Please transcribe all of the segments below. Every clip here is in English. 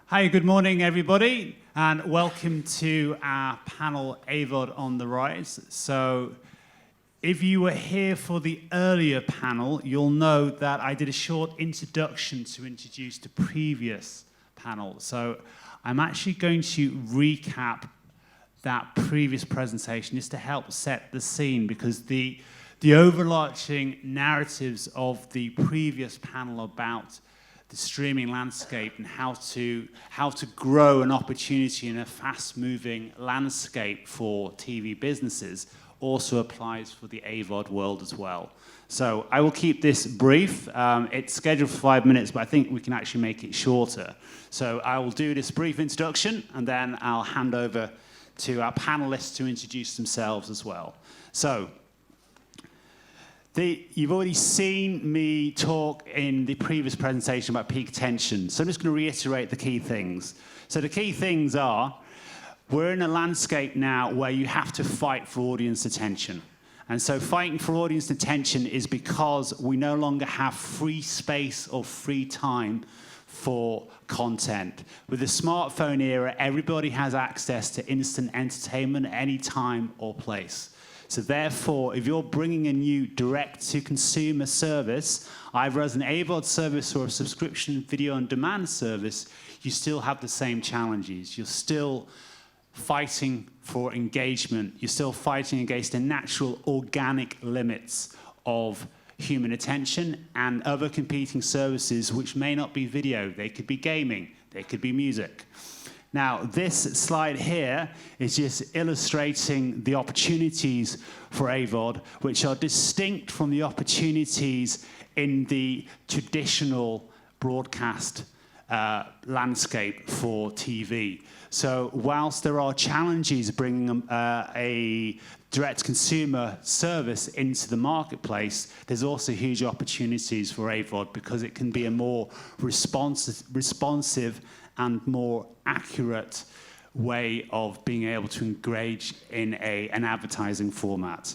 Hi, good morning, everybody, and welcome to our panel AVoD on the Rise. So, if you were here for the earlier panel, you'll know that I did a short introduction to introduce the previous panel. So, I'm actually going to recap that previous presentation just to help set the scene, because the overarching narratives of the previous panel about the streaming landscape and how to grow an opportunity in a fast-moving landscape for TV businesses also applies for the AVoD world as well. So I will keep this brief. It's scheduled for 5 minutes, but I think we can actually make it shorter. So I will do this brief introduction, and then I'll hand over to our panelists to introduce themselves as well. So, you've already seen me talk in the previous presentation about peak attention, so I'm just going to reiterate the key things. So the key things are, we're in a landscape now where you have to fight for audience attention. And so fighting for audience attention is because we no longer have free space or free time for content. With the smartphone era, everybody has access to instant entertainment at any time or place. So therefore, if you're bringing a new direct-to-consumer service, either as an AVoD service or a subscription video-on-demand service, you still have the same challenges. You're still fighting for engagement. You're still fighting against the natural, organic limits of human attention and other competing services, which may not be video. They could be gaming. They could be music. Now, this slide here is just illustrating the opportunities for AVoD, which are distinct from the opportunities in the traditional broadcast landscape for TV. So whilst there are challenges bringing a direct-to-consumer service into the marketplace, there's also huge opportunities for AVoD because it can be a more responsive and more accurate way of being able to engage in an advertising format.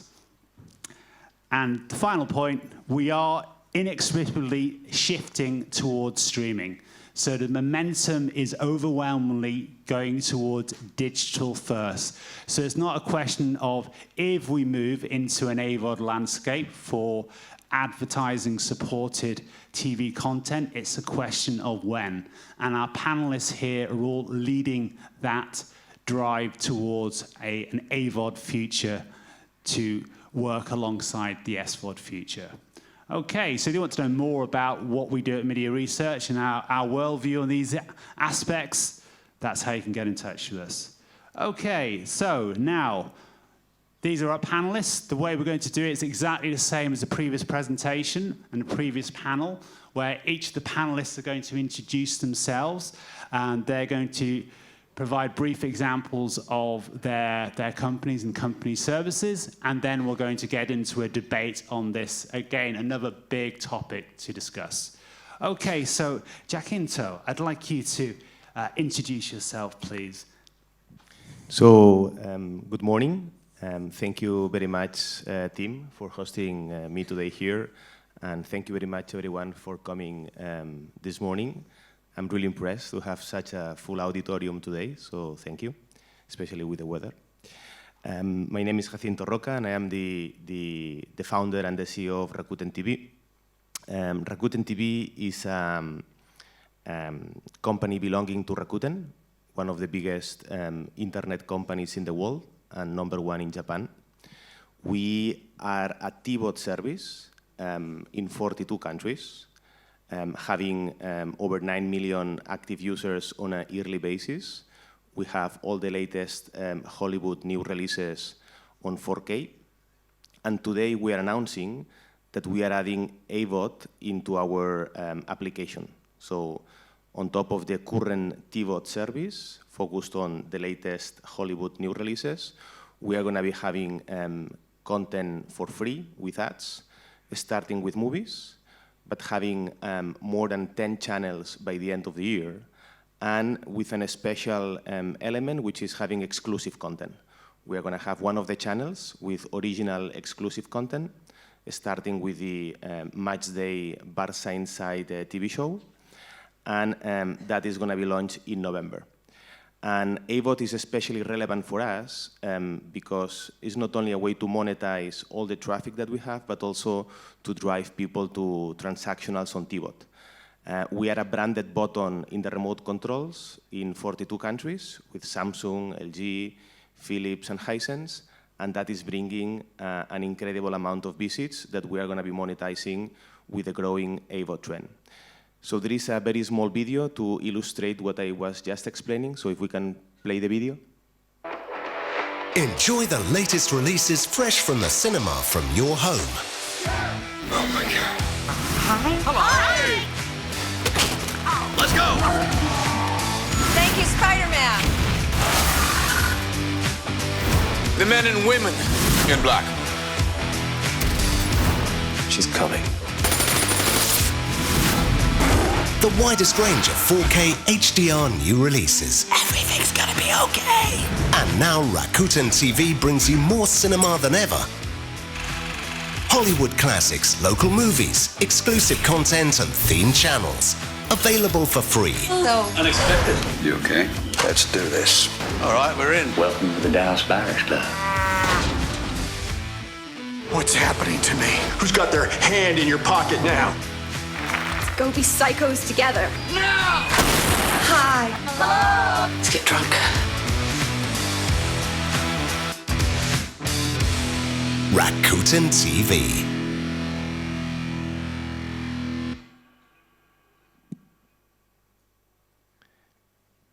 And the final point, we are inexplicably shifting towards streaming. So the momentum is overwhelmingly going towards digital first. So it's not a question of if we move into an AVoD landscape for advertising-supported TV content, it's a question of when. And our panelists here are all leading that drive towards an AVoD future to work alongside the SVOD future. Okay, so if you want to know more about what we do at MIDiA Research and our worldview on these aspects, that's how you can get in touch with us. Okay, so now, these are our panelists. The way we're going to do it is exactly the same as the previous presentation and the previous panel, where each of the panelists are going to introduce themselves, and they're going to provide brief examples of their companies and company services, and then we're going to get into a debate on this. Again, another big topic to discuss. Okay, so Jacinto, I'd like you to introduce yourself, please. So, good morning. Thank you very much, Tim, for hosting me today here. And thank you very much, everyone, for coming this morning. I'm really impressed to have such a full auditorium today, so thank you, especially with the weather. My name is Jacinto Roca, and I am the founder and the CEO of Rakuten TV. Rakuten TV is a company belonging to Rakuten, one of the biggest internet companies in the world, and #1 in Japan. We are a TVOD service in 42 countries, having over 9 million active users on a yearly basis. We have all the latest Hollywood new releases on 4K. And today we are announcing that we are adding AVoD into our application. So on top of the current TVOD service, focused on the latest Hollywood new releases, we are going to be having content for free with ads, starting with movies, but having more than 10 channels by the end of the year, and with a special element, which is having exclusive content. We are going to have one of the channels with original exclusive content, starting with the Matchday Barca Inside TV show, and that is going to be launched in November. And AVoD is especially relevant for us because it's not only a way to monetize all the traffic that we have, but also to drive people to transactionals on TVOD. We are a branded button in the remote controls in 42 countries with Samsung, LG, Philips, and Hisense, and that is bringing an incredible amount of visits that we are going to be monetizing with the growing AVoD trend. So there is a very small video to illustrate what I was just explaining, so if we can play the video. Enjoy the latest releases fresh from the cinema from your home. Oh my God. Hello. Hi. Let's go. Thank you, Spider-Man. The men and women in black. She's coming. The widest range of 4K HDR new releases. Everything's gonna be okay. And now Rakuten TV brings you more cinema than ever. Hollywood classics, local movies, exclusive content and themed channels. Available for free. So, Unexpected. You okay? Let's do this. All right, we're in. Welcome to the Dallas Buyers Club. What's happening to me? Who's got their hand in your pocket now? Go be psychos together. No! Hi. hello. Let's get drunk. Rakuten TV.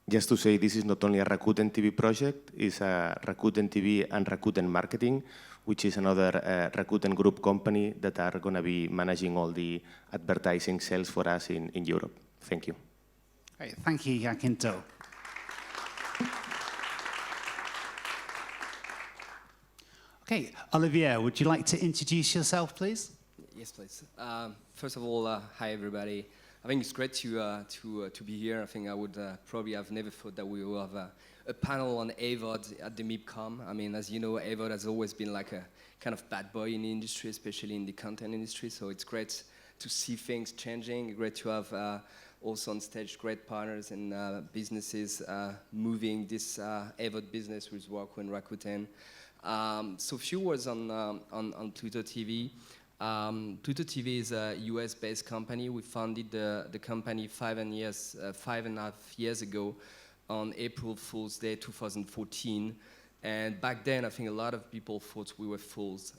Just to say, this is not only a Rakuten TV project, it's a Rakuten TV and Rakuten Marketing, which is another Rakuten Group company that are going to be managing all the advertising sales for us in Europe. Thank you. Great, thank you, Jacinto. Okay, Olivier, would you like to introduce yourself, please? Yes, please. First of all, hi everybody. I think it's great to be here. I think I would probably have never thought that we will have a panel on AVoD at the MIPCOM. I mean, as you know, AVoD has always been like a kind of bad boy in the industry, especially in the content industry. So it's great to see things changing. Great to have also on stage great partners and businesses moving this AVoD business with Roku and Rakuten. So a few words on Pluto TV. Pluto TV is a US-based company. We founded the company 5.5 years ago on April Fool's Day 2014. And back then, I think a lot of people thought we were fools.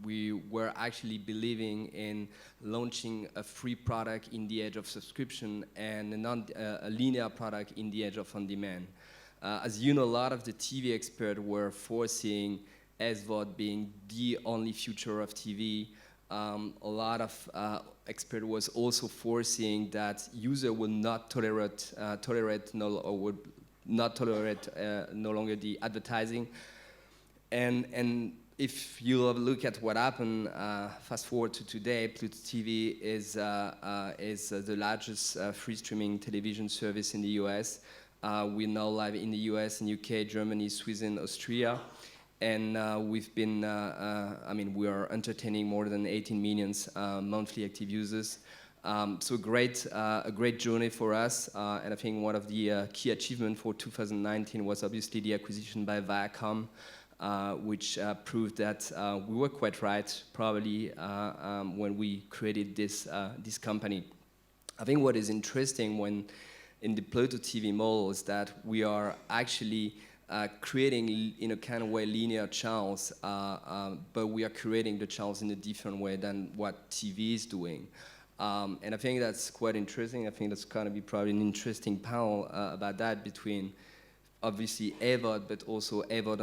We were actually believing in launching a free product in the age of subscription and a linear product in the age of on-demand. As you know, a lot of the TV experts were foreseeing AVoD being the only future of TV. A lot of experts was also foreseeing that user would not tolerate no longer the advertising. And if you look at what happened, fast forward to today, Pluto TV is the largest free streaming television service in the US. We're now live in the US, in UK, Germany, Sweden, Austria. And we've been, we are entertaining more than 18 million monthly active users. So a great journey for us. And I think one of the key achievements for 2019 was obviously the acquisition by Viacom, which proved that we were quite right, probably, when we created this company. I think what is interesting when in the Pluto TV model is that we are actually creating, in a kind of way, linear channels, but we are creating the channels in a different way than what TV is doing. And I think that's quite interesting. I think that's going to be probably an interesting panel about that between, obviously, AVoD, but also AVoD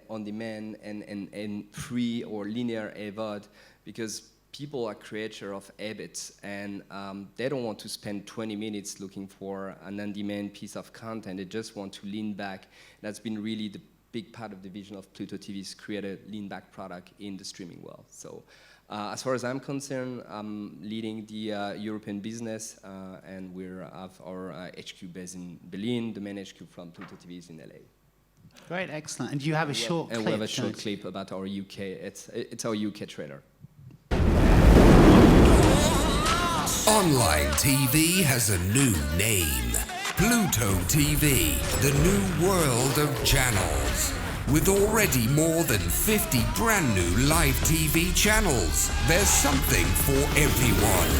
on demand and free or linear AVoD, because people are creators of habits, and they don't want to spend 20 minutes looking for an on-demand piece of content. They just want to lean back. That's been really the big part of the vision of Pluto TV, is create a lean-back product in the streaming world. So as far as I'm concerned, I'm leading the European business, and we have our HQ based in Berlin. The main HQ from Pluto TV is in LA. Great, excellent. And you have a short clip. And we have a short clip about our UK. It's our UK trailer. Online TV has a new name. Pluto TV, the new world of channels. With already more than 50 brand new live TV channels, there's something for everyone.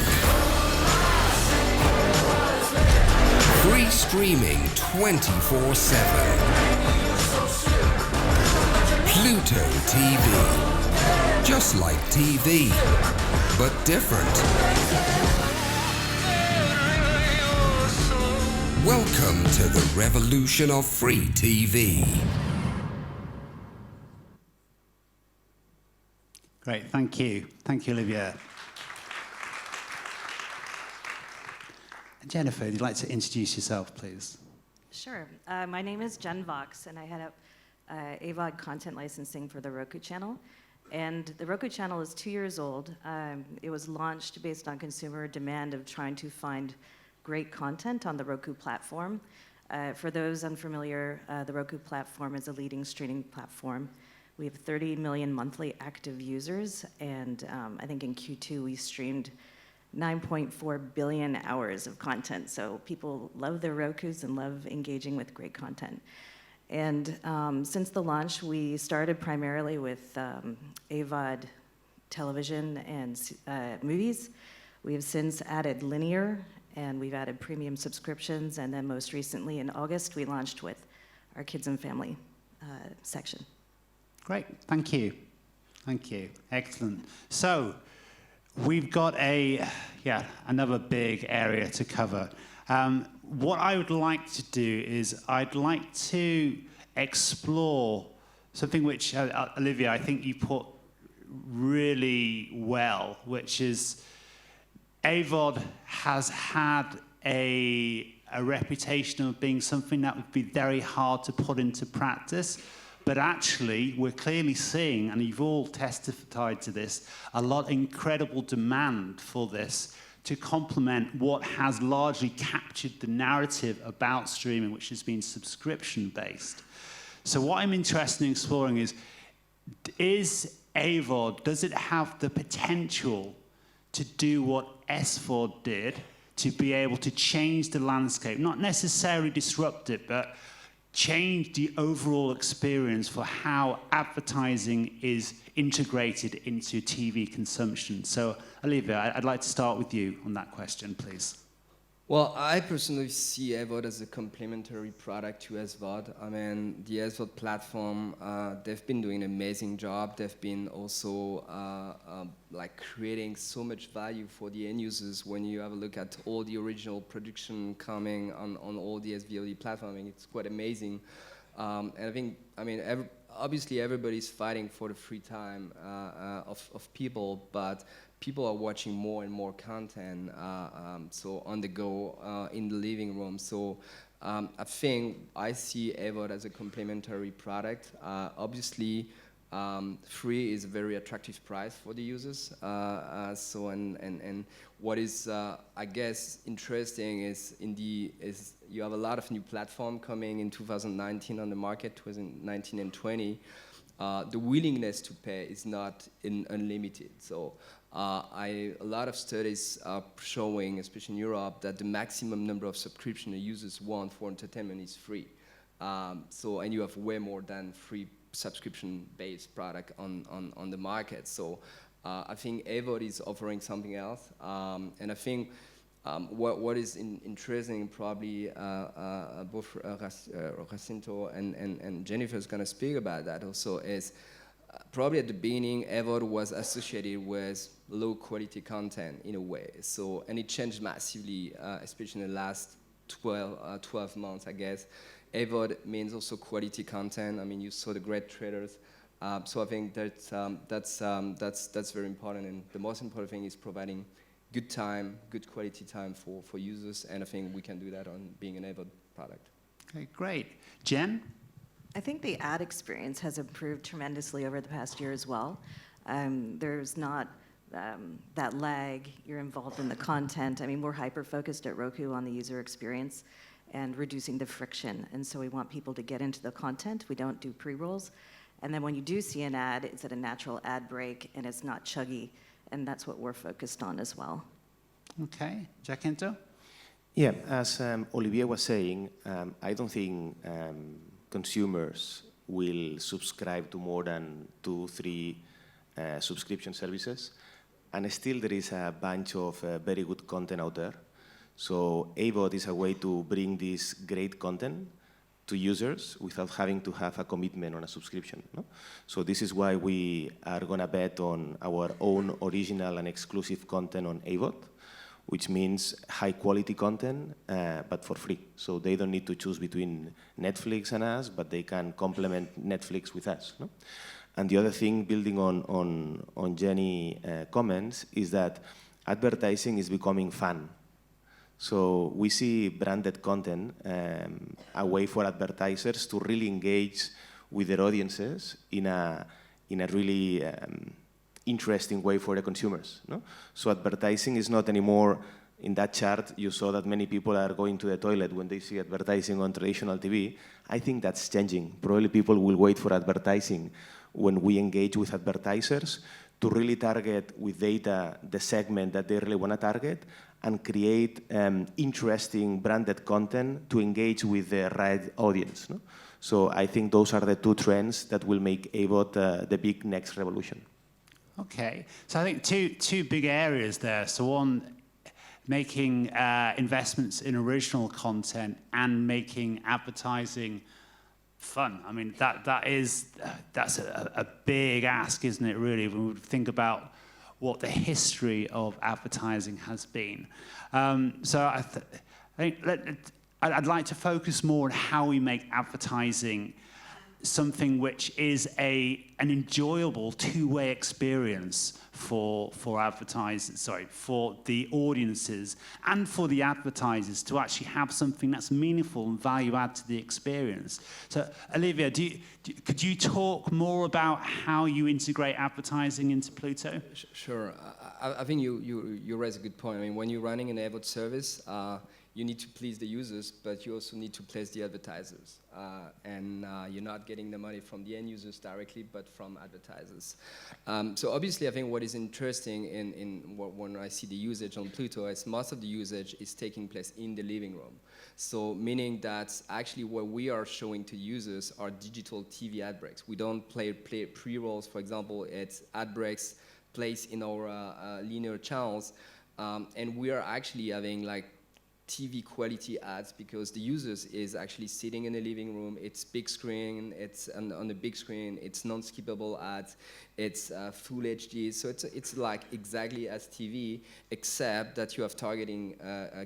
Free streaming 24/7. Pluto TV. Just like TV, but different. Welcome to the revolution of free TV. Great, thank you. Thank you, Olivia. Jennifer, would you like to introduce yourself, please? Sure. My name is Jen Vox, and I head up AVoD content licensing for the Roku channel. And the Roku channel is 2 years old. It was launched based on consumer demand of trying to find great content on the Roku platform. For those unfamiliar, the Roku platform is a leading streaming platform. We have 30 million monthly active users, and I think in Q2 we streamed 9.4 billion hours of content. So people love their Rokus and love engaging with great content. And since the launch, we started primarily with AVoD television and movies. We have since added linear, and we've added premium subscriptions, and then most recently in August, we launched with our kids and family section. Great, thank you. Thank you, excellent. So, we've got another big area to cover. What I would like to do is I'd like to explore something which, Olivia, I think you put really well, which is AVoD has had a reputation of being something that would be very hard to put into practice. But actually, we're clearly seeing, and you've all testified to this, a lot of incredible demand for this to complement what has largely captured the narrative about streaming, which has been subscription-based. So what I'm interested in exploring is AVoD, does it have the potential to do what SVOD did, to be able to change the landscape, not necessarily disrupt it, but change the overall experience for how advertising is integrated into TV consumption? So, Olivia, I'd like to start with you on that question, please. Well, I personally see AVoD as a complementary product to SVOD. I mean, the SVOD platform, they've been doing an amazing job. They've been also creating so much value for the end users. When you have a look at all the original production coming on all the SVOD platform, I mean, it's quite amazing. And I think, obviously everybody's fighting for the free time of people, but people are watching more and more content, so on the go, in the living room. So I think I see AVoD as a complementary product. Obviously, free is a very attractive price for the users. And what is, I guess, interesting is you have a lot of new platforms coming in 2019 on the market, 2019 and 20. The willingness to pay is not unlimited. So a lot of studies are showing, especially in Europe, that the maximum number of subscription users want for entertainment is free. And you have way more than free subscription-based product on the market. So I think AVoD is offering something else. And I think what is interesting, probably both Jacinto and Jennifer is going to speak about that also, is probably at the beginning, AVoD was associated with low-quality content in a way. So, and it changed massively, especially in the last 12 months, I guess. AVoD means also quality content. I mean, you saw the great trailers. So I think that's very important. And the most important thing is providing good time, good quality time for users. And I think we can do that on being an AVoD product. Okay, great. Jen? I think the ad experience has improved tremendously over the past year as well. There's not that lag. You're involved in the content. I mean, we're hyper-focused at Roku on the user experience and reducing the friction. And so we want people to get into the content. We don't do pre-rolls. And then when you do see an ad, it's at a natural ad break, and it's not chuggy. And that's what we're focused on as well. Okay, Jacinto? Yeah, as Olivier was saying, I don't think consumers will subscribe to more than 2-3 subscription services. And still there is a bunch of very good content out there. So AVoD is a way to bring this great content to users without having to have a commitment on a subscription. No? So this is why we are going to bet on our own original and exclusive content on AVoD, which means high quality content, but for free. So they don't need to choose between Netflix and us, but they can complement Netflix with us. No? And the other thing, building on Jenny's comments, is that advertising is becoming fun. So we see branded content a way for advertisers to really engage with their audiences in a really interesting way for the consumers. No? So advertising is not anymore, in that chart you saw that many people are going to the toilet when they see advertising on traditional TV. I think that's changing. Probably people will wait for advertising when we engage with advertisers to really target with data the segment that they really want to target and create interesting branded content to engage with the right audience. No? So I think those are the two trends that will make AVoD the big next revolution. Okay, so I think two big areas there. So one, making investments in original content and making advertising fun. I mean, that's a big ask, isn't it, really, when we think about what the history of advertising has been. So I think I'd like to focus more on how we make advertising something which is an enjoyable two-way experience for advertisers, for the audiences and for the advertisers to actually have something that's meaningful and value add to the experience. So, Olivia, could you talk more about how you integrate advertising into Pluto? Sure. I think you raise a good point. I mean, when you're running an AVoD service, you need to please the users, but you also need to please the advertisers. And you're not getting the money from the end users directly, but from advertisers. So obviously, I think what is interesting when I see the usage on Pluto is most of the usage is taking place in the living room. So meaning that actually what we are showing to users are digital TV ad breaks. We don't play pre-rolls, for example, it's ad breaks placed in our linear channels. And we are actually having like TV quality ads because the users is actually sitting in the living room. It's big screen. It's on the big screen. It's non-skippable ads. It's full HD. So it's like exactly as TV, except that you have targeting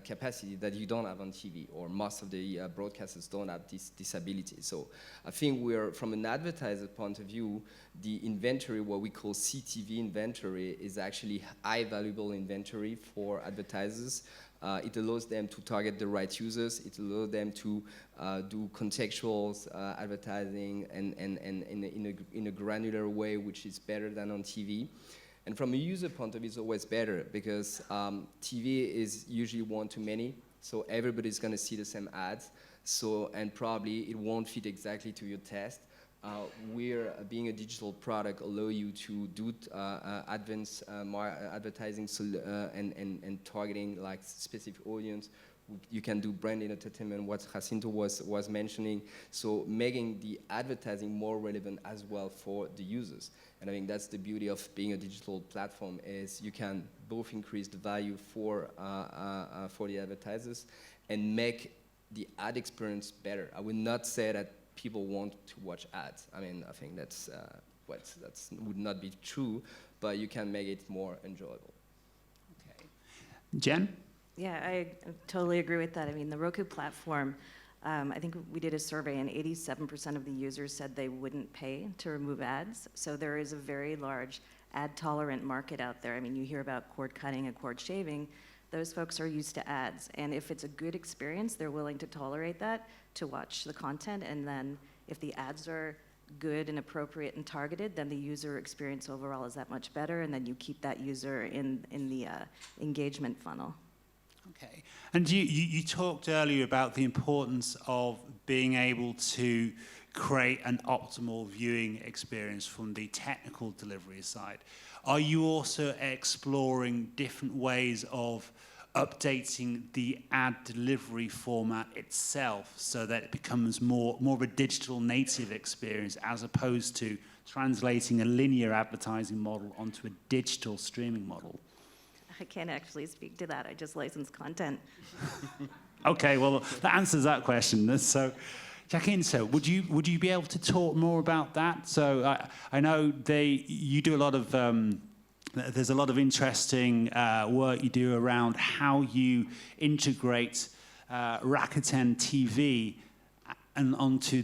capacity that you don't have on TV, or most of the broadcasters don't have this ability. So I think we're, from an advertiser point of view, the inventory, what we call CTV inventory, is actually high valuable inventory for advertisers. It allows them to target the right users. It allows them to do contextual advertising and in a granular way, which is better than on TV. And from a user point of view, it's always better because TV is usually one-to-many, so everybody's going to see the same ads. So, and probably it won't fit exactly to your test. We're, being a digital product, allow you to do advanced advertising and targeting like specific audience. You can do brand entertainment, what Jacinto was mentioning. So making the advertising more relevant as well for the users. And I think that's the beauty of being a digital platform, is you can both increase the value for the advertisers and make the ad experience better. I would not say that people want to watch ads. I mean, I think that's would not be true, but you can make it more enjoyable. Okay. Jen? Yeah, I totally agree with that. I mean, the Roku platform, I think we did a survey and 87% of the users said they wouldn't pay to remove ads. So there is a very large ad-tolerant market out there. I mean, you hear about cord cutting and cord shaving. Those folks are used to ads. And if it's a good experience, they're willing to tolerate that, to watch the content. And then if the ads are good and appropriate and targeted, then the user experience overall is that much better. And then you keep that user in the engagement funnel. Okay. And you talked earlier about the importance of being able to create an optimal viewing experience from the technical delivery side. Are you also exploring different ways of updating the ad delivery format itself so that it becomes more of a digital native experience as opposed to translating a linear advertising model onto a digital streaming model? I can't actually speak to that. I just license content. Okay, well, that answers that question. So, Jacinto, would you be able to talk more about that? So I know you do a lot of there's a lot of interesting work you do around how you integrate Rakuten TV and onto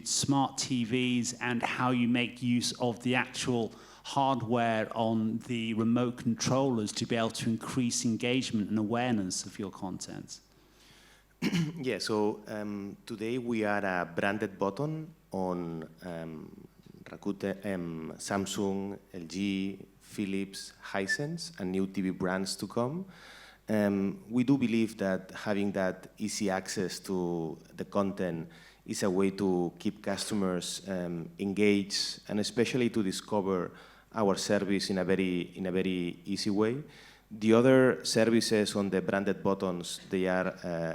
smart TVs, and how you make use of the actual hardware on the remote controllers to be able to increase engagement and awareness of your content. Yeah, so today we are a branded button on Rakuten, Samsung, LG, Philips, Hisense, and new TV brands to come. We do believe that having that easy access to the content is a way to keep customers engaged, and especially to discover our service in a very easy way. The other services on the branded buttons, they are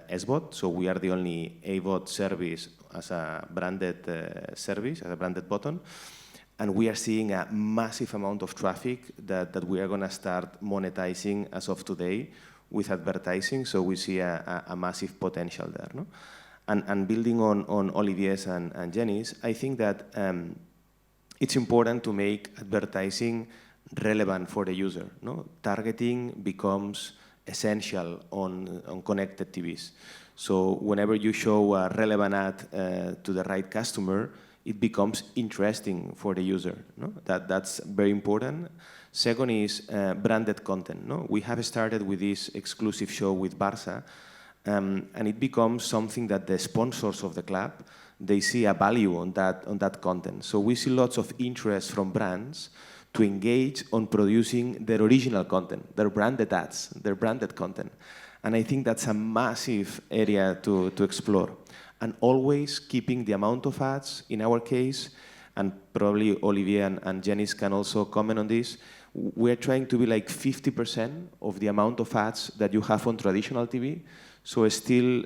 SVOD, so we are the only AVoD service as a branded service, as a branded button. And we are seeing a massive amount of traffic that we are going to start monetizing as of today with advertising, so we see a massive potential there. No? And building on Olivier's and Jenny's, I think that it's important to make advertising relevant for the user. No? Targeting becomes essential on connected TVs. So whenever you show a relevant ad to the right customer, it becomes interesting for the user. No? That's very important. Second is branded content. No? We have started with this exclusive show with Barça, and it becomes something that the sponsors of the club, they see a value on that content. So we see lots of interest from brands to engage on producing their original content, their branded ads, their branded content. And I think that's a massive area to explore. And always keeping the amount of ads, in our case, and probably Olivier and Janice can also comment on this, we're trying to be like 50% of the amount of ads that you have on traditional TV, so it's still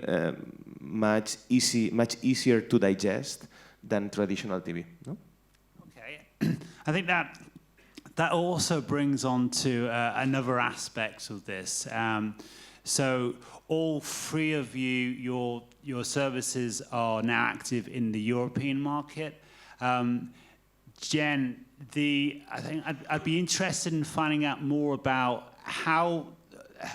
much easier to digest than traditional TV. No? Okay, I think that also brings on to another aspect of this. So all three of you, your services are now active in the European market. Jen, I think I'd be interested in finding out more about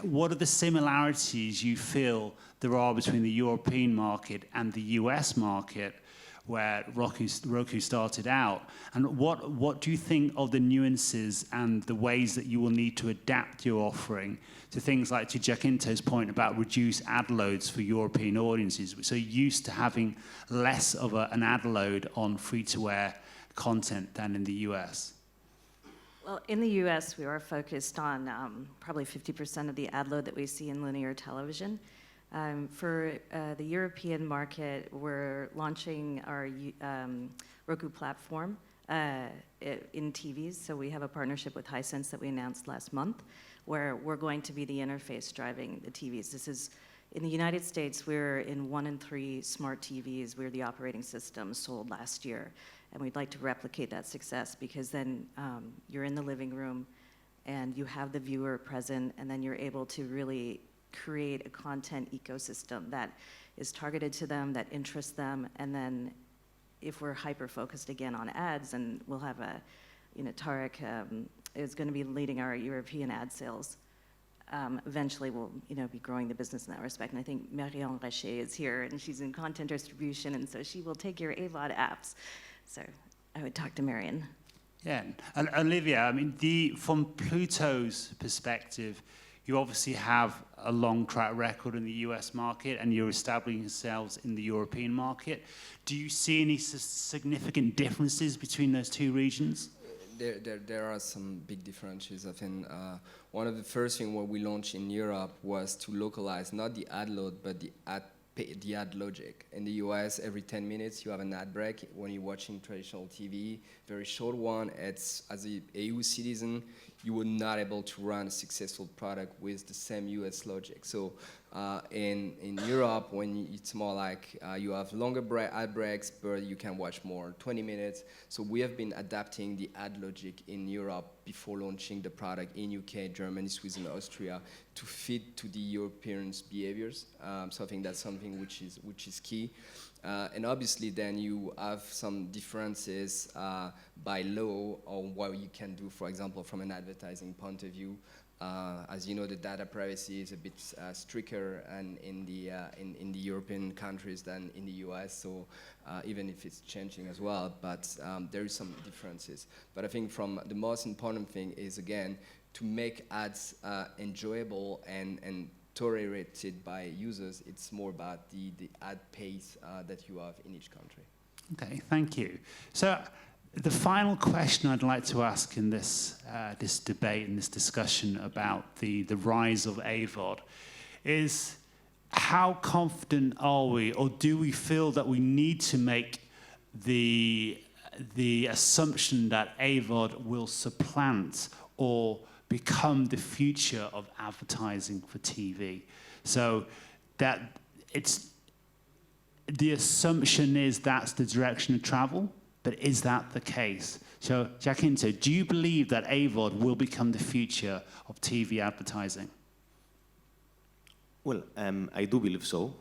what are the similarities you feel there are between the European market and the US market, where Roku started out, and what do you think of the nuances and the ways that you will need to adapt your offering to things like, to Jacinto's point about reduced ad loads for European audiences, so used to having less of an ad load on free-to-air content than in the US? Well, in the US, we are focused on probably 50% of the ad load that we see in linear television. For the European market, we're launching our Roku platform in TVs. So we have a partnership with Hisense that we announced last month, where we're going to be the interface driving the TVs. This is, in the United States, we're in 1 in 3 smart TVs. We're the operating system sold last year. And we'd like to replicate that success, because then you're in the living room and you have the viewer present, and then you're able to really create a content ecosystem that is targeted to them, that interests them. And then if we're hyper-focused again on ads, and we'll have Tarek is going to be leading our European ad sales. Eventually we'll be growing the business in that respect. And I think Marianne Raché is here, and she's in content distribution, and so she will take your AVoD apps. So I would talk to Marianne. Yeah, and Olivia, I mean, from Pluto's perspective, you obviously have a long track record in the US market, and you're establishing yourselves in the European market. Do you see any significant differences between those two regions? There are some big differences. I think one of the first things what we launched in Europe was to localize not the ad load, but the ad logic. In the US, every 10 minutes you have an ad break when you're watching traditional TV, very short one. It's, as an EU citizen, you were not able to run a successful product with the same US logic. So in Europe, when it's more like you have longer ad breaks, but you can watch more, 20 minutes. So we have been adapting the ad logic in Europe before launching the product in UK, Germany, Sweden, Austria to fit to the Europeans' behaviors. So I think that's something which is key. And obviously then you have some differences by law on what you can do, for example, from an advertising point of view. As you know, the data privacy is a bit stricter and in the European countries than in the US, so even if it's changing as well, but there is some differences. But I think from the most important thing is, again, to make ads enjoyable and tolerated by users. It's more about the ad pace that you have in each country. Okay, thank you. So the final question I'd like to ask in this this debate and this discussion about the rise of AVoD is, how confident are we, or do we feel that we need to make the assumption that AVoD will supplant or become the future of advertising for TV? So that it's, the assumption is that's the direction of travel, but is that the case? So Jacinto, do you believe that AVoD will become the future of TV advertising? Well, I do believe so.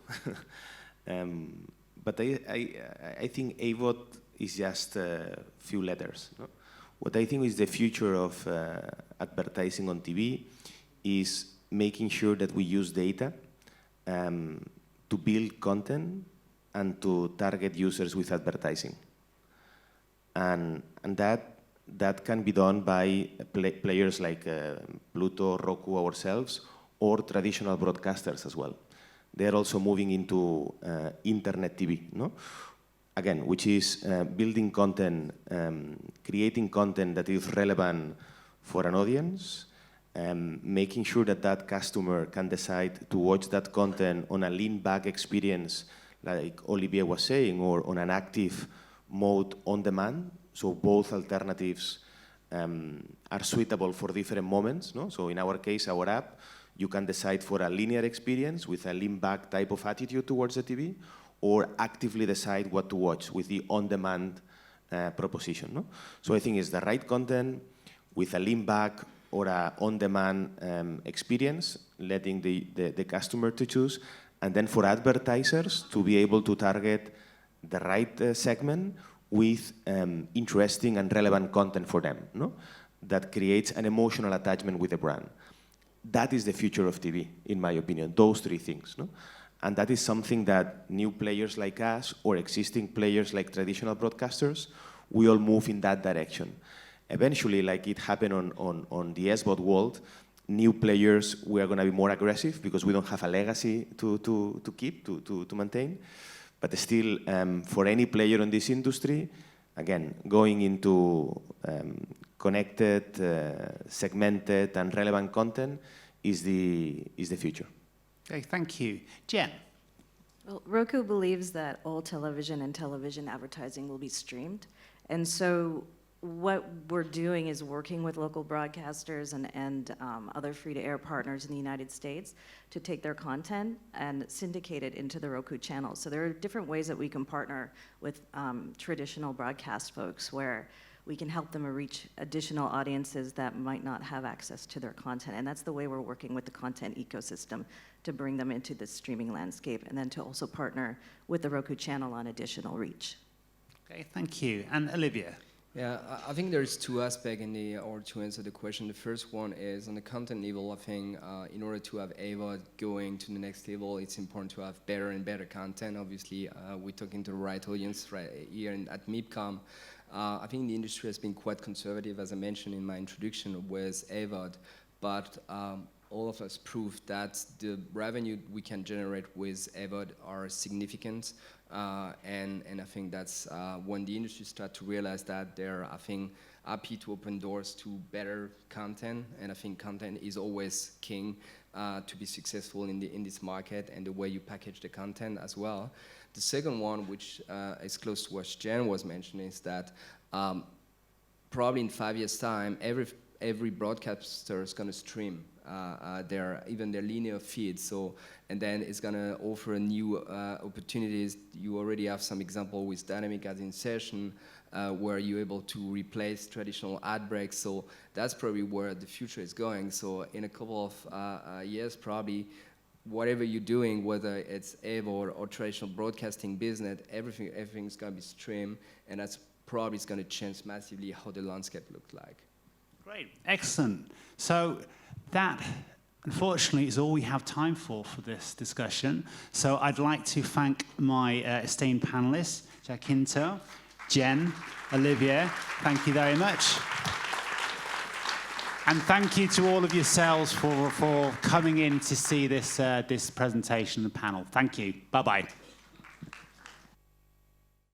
But I think AVoD is just a few letters. No? What I think is the future of advertising on TV is making sure that we use data to build content and to target users with advertising. And that can be done by players like Pluto, Roku, ourselves, or traditional broadcasters as well. They're also moving into internet TV, no? Again, which is building content, creating content that is relevant for an audience, making sure that that customer can decide to watch that content on a lean-back experience, like Olivier was saying, or on an active mode on demand. So both alternatives are suitable for different moments. No? So in our case, our app, you can decide for a linear experience with a lean-back type of attitude towards the TV, or actively decide what to watch with the on-demand proposition. No? So I think it's the right content with a lean-back or a on-demand experience, letting the customer to choose, and then for advertisers to be able to target the right segment with interesting and relevant content for them, no? That creates an emotional attachment with the brand. That is the future of TV, in my opinion, those three things. No? And that is something that new players like us or existing players like traditional broadcasters, we all move in that direction. Eventually, like it happened on the SVOD world, new players, we are going to be more aggressive because we don't have a legacy to keep, to maintain. But still, for any player in this industry, again, going into connected, segmented, and relevant content is the future. Okay, thank you. Jen. Well, Roku believes that all television and television advertising will be streamed. And so what we're doing is working with local broadcasters and other free-to-air partners in the United States to take their content and syndicate it into the Roku channel. So there are different ways that we can partner with traditional broadcast folks where we can help them reach additional audiences that might not have access to their content. And that's the way we're working with the content ecosystem to bring them into the streaming landscape, and then to also partner with the Roku channel on additional reach. Okay, thank you. And Olivia? Yeah, I think there's two aspects or to answer the question. The first one is on the content level. I think in order to have AVoD going to the next level, it's important to have better and better content. Obviously, we're talking to the right audience right here at MIPCOM. I think the industry has been quite conservative, as I mentioned in my introduction, with AVoD, but all of us proved that the revenue we can generate with AVoD are significant, and I think that's when the industry starts to realize that they're, I think, happy to open doors to better content, and I think content is always king to be successful in this market, and the way you package the content as well. The second one, which is close to what Jen was mentioning, is that probably in 5 years' time, every every broadcaster is going to stream even their linear feed. So, and then it's going to offer new opportunities. You already have some example with dynamic ad insertion, where you're able to replace traditional ad breaks. So that's probably where the future is going. So in a couple of years, probably, whatever you're doing, whether it's AVoD or traditional broadcasting business, everything's going to be streamed, and that's probably going to change massively how the landscape looks like. Great, excellent. So that, unfortunately, is all we have time for this discussion. So I'd like to thank my esteemed panelists, Jacinto, Jen, Olivier. Thank you very much. And thank you to all of yourselves for coming in to see this presentation and panel. Thank you. Bye-bye.